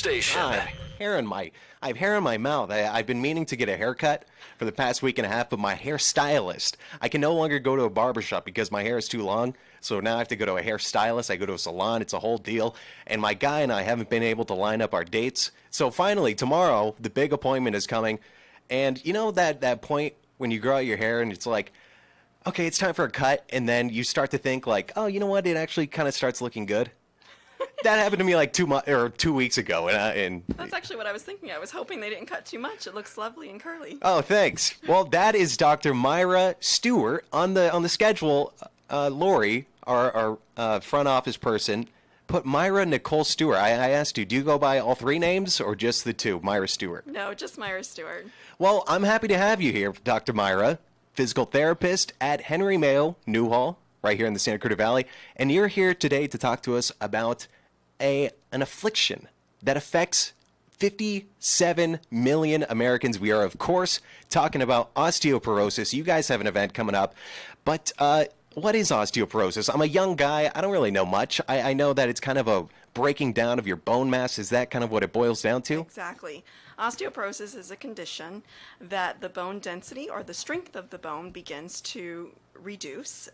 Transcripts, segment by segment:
Station. I have hair in my mouth. I've been meaning to get a haircut for the past week and a half, but my hairstylist, I can no longer go to a barbershop because my hair is too long. So now I have to go to a hairstylist. I go to a salon. It's a whole deal. And my guy and I haven't been able to line up our dates. So finally, tomorrow, the big appointment is coming. And you know that point when you grow out your hair and it's like, okay, it's time for a cut. And then you start to think like, oh, you know what? It actually kind of starts looking good. That happened to me like 2 weeks ago, and That's actually what I was thinking. I was hoping they didn't cut too much. It looks lovely and curly. oh, thanks. Well, that is Dr. Myra Stewart on the schedule. Lori, our front office person, put Myra Nicole Stewart. I asked you, do you go by all three names or just the two, Myra Stewart? No, just Myra Stewart. Well, I'm happy to have you here, Dr. Myra, physical therapist at Henry Mayo, Newhall, right here in the Santa Cruz Valley, and you're here today to talk to us about an affliction that affects 57 million Americans. We are, of course, talking about osteoporosis. You guys have an event coming up, but what is osteoporosis? I'm a young guy. I don't really know much. I know that it's kind of a breaking down of your bone mass. Is that kind of what it boils down to? Exactly. Osteoporosis is a condition that the bone density or the strength of the bone begins to reduce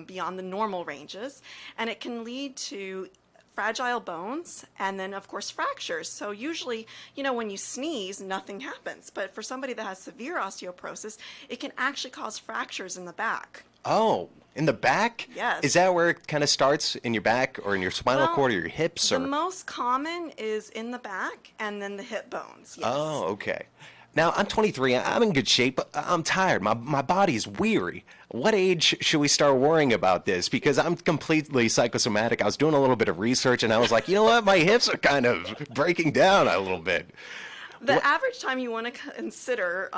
beyond the normal ranges, and it can lead to fragile bones and then of course fractures. So usually, when you sneeze, nothing happens, but for somebody that has severe osteoporosis, it can actually cause fractures in the back. Oh, in the back? Yes. Is that where it kind of starts, in your back or in your spinal cord or your hips? The most common is in the back and then the hip bones. Yes. Oh, okay. Now, I'm 23. I'm in good shape, but I'm tired. My body's weary. What age should we start worrying about this? Because I'm completely psychosomatic. I was doing a little bit of research, and I was like, you know what? My hips are kind of breaking down a little bit. The average time you want to consider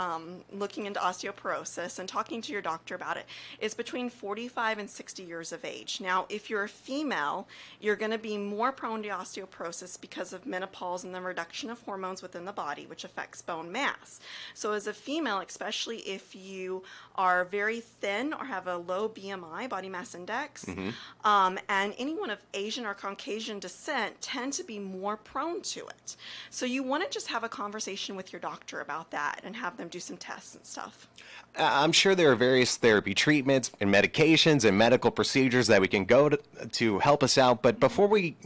looking into osteoporosis and talking to your doctor about it is between 45 and 60 years of age. Now, if you're a female, you're going to be more prone to osteoporosis because of menopause and the reduction of hormones within the body, which affects bone mass. So as a female, especially if you are very thin or have a low BMI, body mass index, and anyone of Asian or Caucasian descent tend to be more prone to it. So you want to just have a conversation with your doctor about that and have them do some tests and stuff. I'm sure there are various therapy treatments and medications and medical procedures that we can go to help us out. But before we,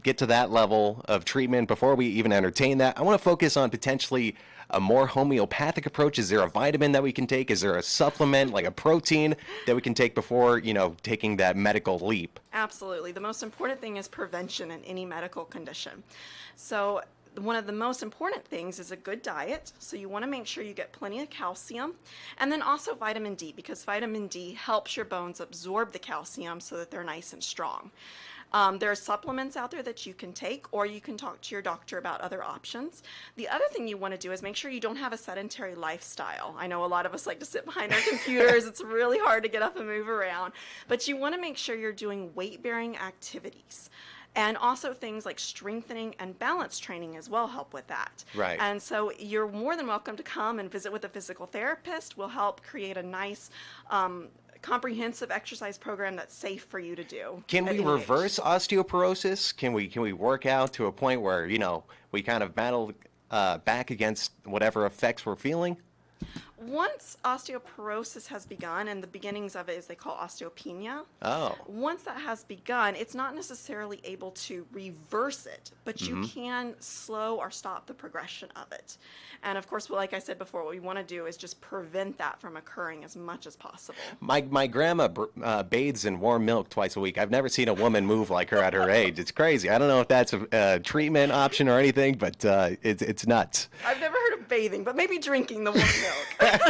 get to that level of treatment, before we even entertain that, I want to focus on potentially a more homeopathic approach. Is there a vitamin that we can take? Is there a supplement, like a protein, that we can take before, taking that medical leap? Absolutely. The most important thing is prevention in any medical condition. So one of the most important things is a good diet. So you want to make sure you get plenty of calcium, and then also vitamin D, because vitamin D helps your bones absorb the calcium so that they're nice and strong. There are supplements out there that you can take, or you can talk to your doctor about other options. The other thing you want to do is make sure you don't have a sedentary lifestyle. I know a lot of us like to sit behind our computers. It's really hard to get up and move around, but you want to make sure you're doing weight-bearing activities. And also things like strengthening and balance training as well help with that. Right. And so you're more than welcome to come and visit with a physical therapist. We'll help create a nice comprehensive exercise program that's safe for you to do. Can we reverse osteoporosis? Can we work out to a point where, we kind of battle back against whatever effects we're feeling? Once osteoporosis has begun, and the beginnings of it is they call osteopenia. Oh. Once that has begun, it's not necessarily able to reverse it, but you can slow or stop the progression of it. And of course, like I said before, what we want to do is just prevent that from occurring as much as possible. My grandma bathes in warm milk twice a week. I've never seen a woman move like her at her age. It's crazy. I don't know if that's a treatment option or anything, but it's nuts. I've never heard of bathing, but maybe drinking the warm milk.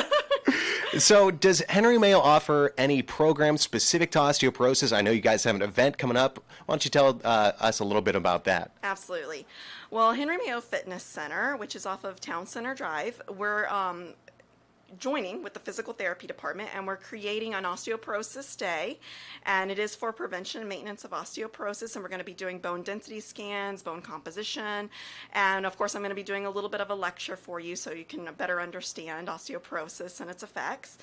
So does Henry Mayo offer any programs specific to osteoporosis? I know you guys have an event coming up. Why don't you tell us a little bit about that? Absolutely. Well, Henry Mayo Fitness Center, which is off of Town Center Drive, we're joining with the physical therapy department, and we're creating an osteoporosis day, and it is for prevention and maintenance of osteoporosis, and we're going to be doing bone density scans, bone composition, and of course I'm going to be doing a little bit of a lecture for you so you can better understand osteoporosis and its effects.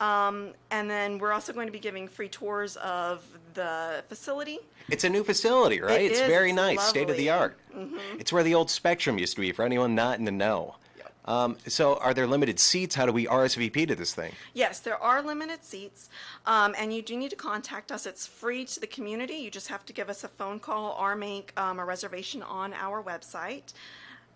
And then we're also going to be giving free tours of the facility. It's a new facility, right? It It's is. very It's nice, lovely. state of the art. It's where the old Spectrum used to be, for anyone not in the know. So are there limited seats? How do we RSVP to this thing? Yes, there are limited seats, and you do need to contact us. It's free to the community. You just have to give us a phone call or make a reservation on our website.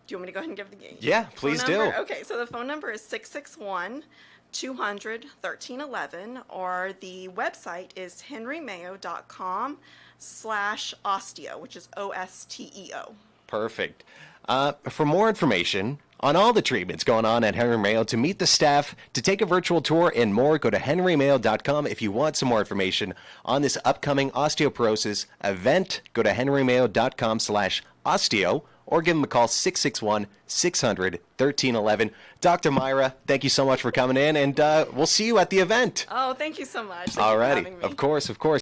Do you want me to go ahead and give the Yeah, phone please number? do. Okay, so the phone number is 661-200-1311, or the website is henrymayo.com/osteo, which is OSTEO. Perfect. For more information on all the treatments going on at Henry Mayo, to meet the staff, to take a virtual tour, and more, go to henrymayo.com. If you want some more information on this upcoming osteoporosis event, go to henrymayo.com/osteo, or give them a call, 661-600-1311. Dr. Myra, thank you so much for coming in, and we'll see you at the event. Oh, thank you so much. Thank you for Alrighty. having me. Of course, of course.